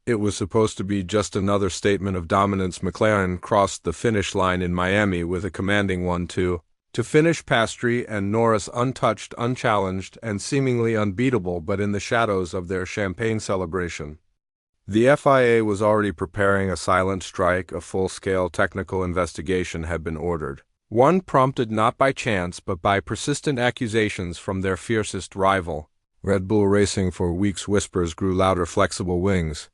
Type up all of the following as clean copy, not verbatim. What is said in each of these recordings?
It was supposed to be just another statement of dominance. McLaren crossed the finish line in Miami with a commanding 1-2 to finish Piastri and Norris untouched, unchallenged, and seemingly unbeatable, but in the shadows of their champagne celebration. The FIA was already preparing a silent strike. A full-scale technical investigation had been ordered. One prompted not by chance but by persistent accusations from their fiercest rival. Red Bull Racing for weeks whispers grew louder. Flexible wings,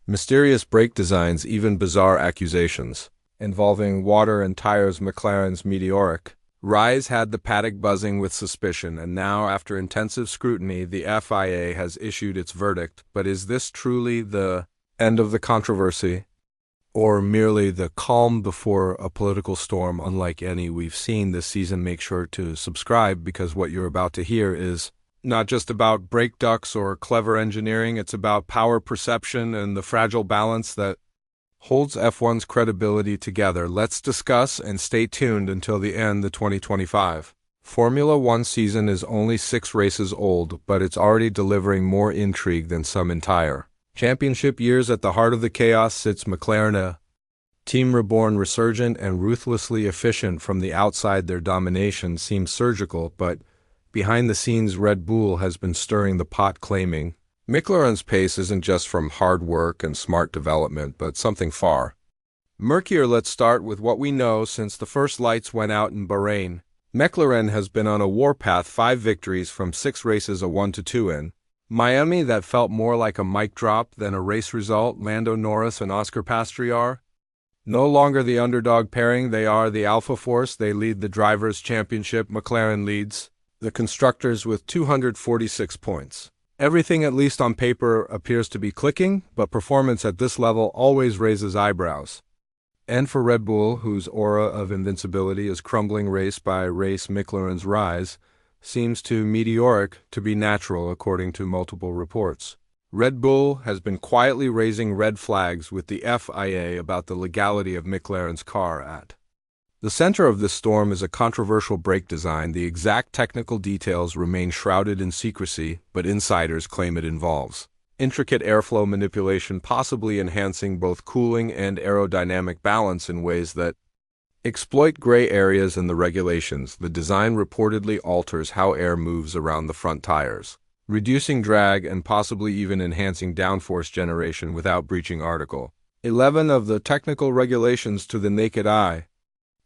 mysterious brake designs, even bizarre accusations involving water and tires. McLaren's meteoric rise had the paddock buzzing with suspicion, and now, after intensive scrutiny, the FIA has issued its verdict. But is this truly the end of the controversy, or merely the calm before a political storm unlike any we've seen this season? Make sure to subscribe, because what you're about to hear is not just about brake ducts or clever engineering. It's about power perception and the fragile balance that holds F1's credibility together. Let's discuss, and stay tuned until the end. The 2025 Formula One season is only 6 races old, but it's already delivering more intrigue than some entire championship years. At the heart of the chaos sits McLaren, a team reborn, resurgent, and ruthlessly efficient. From the outside, their domination seems surgical, but behind the scenes, Red Bull has been stirring the pot, claiming McLaren's pace isn't just from hard work and smart development, but something far murkier. Let's start with what we know. Since the first lights went out in Bahrain, McLaren has been on a warpath. 5 victories from 6 races, a 1-2 in Miami that felt more like a mic drop than a race result. Lando Norris and Oscar Piastri are no longer the underdog pairing. They are the alpha force. They lead the Drivers' Championship. McLaren leads the Constructors with 246 points. Everything, at least on paper, appears to be clicking, but performance at this level always raises eyebrows. And for Red Bull, whose aura of invincibility is crumbling race by race, McLaren's rise seems too meteoric to be natural, according to multiple reports. Red Bull has been quietly raising red flags with the FIA about the legality of McLaren's car. At the center of this storm is a controversial brake design. The exact technical details remain shrouded in secrecy, but insiders claim it involves intricate airflow manipulation, possibly enhancing both cooling and aerodynamic balance in ways that exploit gray areas in the regulations. The design reportedly alters how air moves around the front tires, reducing drag and possibly even enhancing downforce generation without breaching Article 11 of the technical regulations. To the naked eye,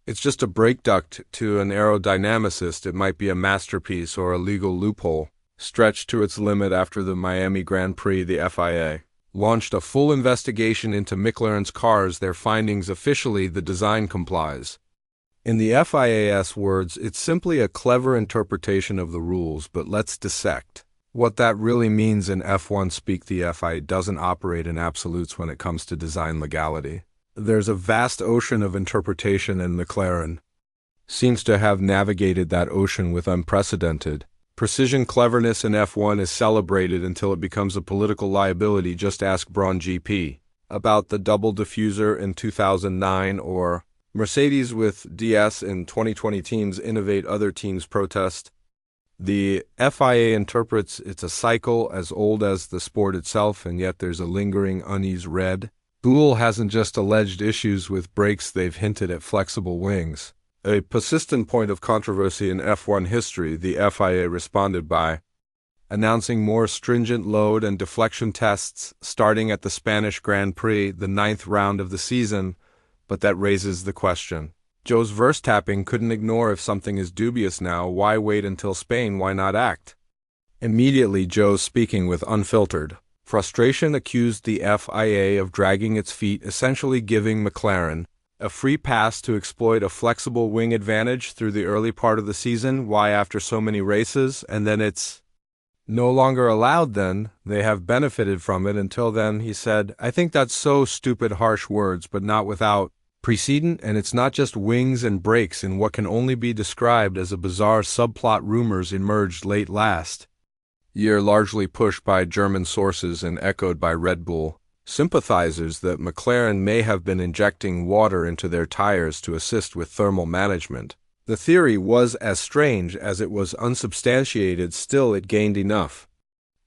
it's just a brake duct. To an aerodynamicist, it might be a masterpiece or a legal loophole stretched to its limit. After the Miami Grand Prix, the FIA launched a full investigation into McLaren's cars. Their findings: officially, the design complies. In the FIA's words, it's simply a clever interpretation of the rules, but let's dissect what that really means in F1 speak. The FIA doesn't operate in absolutes when it comes to design legality. There's a vast ocean of interpretation, and McLaren seems to have navigated that ocean with unprecedented precision. Cleverness in F1 is celebrated until it becomes a political liability. Just ask Braun GP about the double diffuser in 2009, or Mercedes with DS in 2020. Teams innovate, other teams protest. The FIA interprets it's a cycle as old as the sport itself, and yet there's a lingering unease. Red Bull hasn't just alleged issues with brakes, they've hinted at flexible wings, a persistent point of controversy in F1 history. The FIA responded by announcing more stringent load and deflection tests starting at the Spanish Grand Prix, the 9th round of the season. But that raises the question Jos Verstappen couldn't ignore: if something is dubious now, why wait until Spain? Why not act immediately? Jos, speaking with unfiltered frustration, accused the FIA of dragging its feet, essentially giving McLaren a free pass to exploit a flexible wing advantage through the early part of the season. Why, after so many races, and then it's no longer allowed? Then they have benefited from it until then, he said. I think that's so stupid. Harsh words, but not without precedent, and it's not just wings and brakes. In what can only be described as a bizarre subplot, rumors emerged late last year, largely pushed by German sources and echoed by Red Bull sympathizers, that McLaren may have been injecting water into their tires to assist with thermal management. The theory was as strange as it was unsubstantiated. Still, it gained enough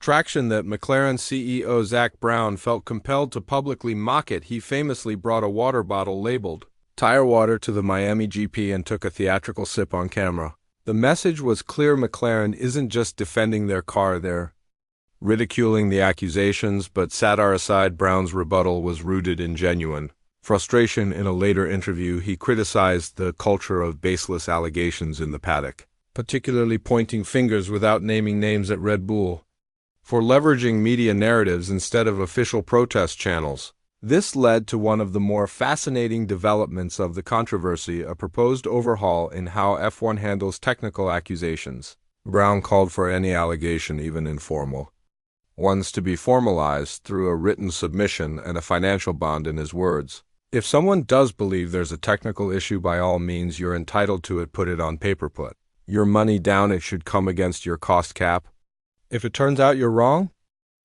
traction that McLaren CEO Zak Brown felt compelled to publicly mock it. He famously brought a water bottle labeled "Tire Water" to the Miami GP and took a theatrical sip on camera. The message was clear: McLaren isn't just defending their car, they're ridiculing the accusations, but satire aside, Brown's rebuttal was rooted in genuine frustration. In a later interview, he criticized the culture of baseless allegations in the paddock, particularly pointing fingers without naming names at Red Bull for leveraging media narratives instead of official protest channels. This led to one of the more fascinating developments of the controversy: a proposed overhaul in how F1 handles technical accusations. Brown called for any allegation, even informal ones, to be formalized through a written submission and a financial bond. In his words, "If someone does believe there's a technical issue, by all means you're entitled to it. Put it on paper, put your money down. It should come against your cost cap. If it turns out you're wrong."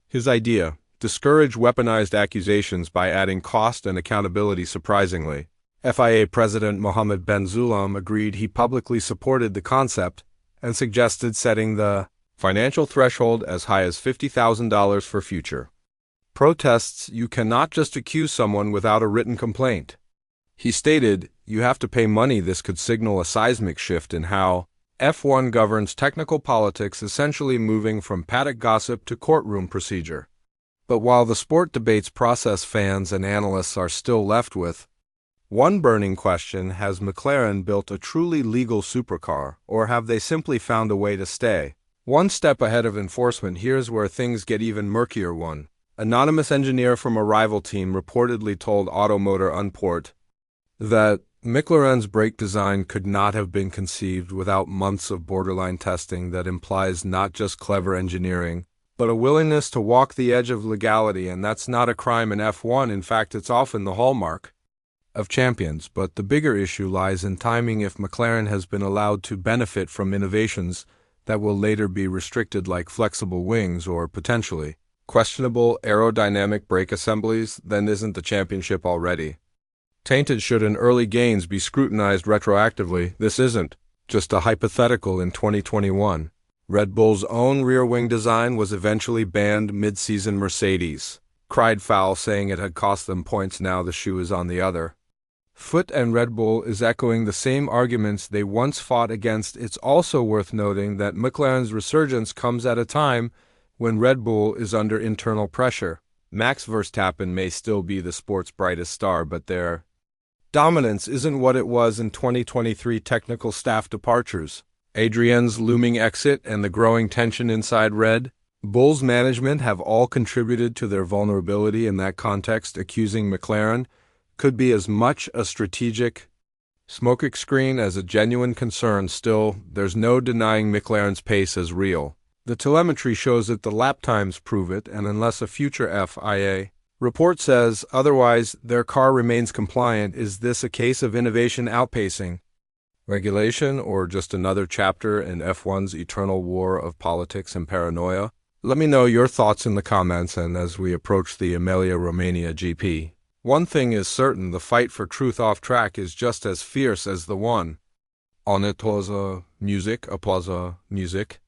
His idea: discourage weaponized accusations by adding cost and accountability. Surprisingly, FIA President Mohammed Ben Sulayem agreed. He publicly supported the concept and suggested setting the financial threshold as high as $50,000 for future protests. "You cannot just accuse someone without a written complaint," he stated. "You have to pay money." This could signal a seismic shift in how F1 governs technical politics, essentially moving from paddock gossip to courtroom procedure. But while the sport debates process, fans and analysts are still left with one burning question: has McLaren built a truly legal supercar, or have they simply found a way to stay one step ahead of enforcement? Here's where things get even murkier. One anonymous engineer from a rival team reportedly told Automotor Unport that McLaren's brake design could not have been conceived without months of borderline testing. That implies not just clever engineering, but a willingness to walk the edge of legality, and that's not a crime in F1. In fact, it's often the hallmark of champions. But the bigger issue lies in timing. If McLaren has been allowed to benefit from innovations that will later be restricted, like flexible wings or potentially questionable aerodynamic brake assemblies, then isn't the championship already tainted? Should an early gains be scrutinized retroactively? This isn't just a hypothetical. In 2021, Red Bull's own rear wing design was eventually banned mid-season. Mercedes cried foul, saying it had cost them points. Now the shoe is on the other foot, and Red Bull is echoing the same arguments they once fought against. It's also worth noting that McLaren's resurgence comes at a time when Red Bull is under internal pressure. Max Verstappen may still be the sport's brightest star, but their dominance isn't what it was in 2023. Technical staff departures, Adrian's looming exit, and the growing tension inside Red Bull's management have all contributed to their vulnerability. In that context, accusing McLaren could be as much a strategic smokescreen as a genuine concern. Still, there's no denying McLaren's pace is real. The telemetry shows it, the lap times prove it, and unless a future FIA report says otherwise, their car remains compliant. Is this a case of innovation outpacing regulation, or just another chapter in F1's eternal war of politics and paranoia? Let me know your thoughts in the comments. And as we approach the Emilia-Romagna GP, one thing is certain: the fight for truth off track is just as fierce as the one on it. Applause music.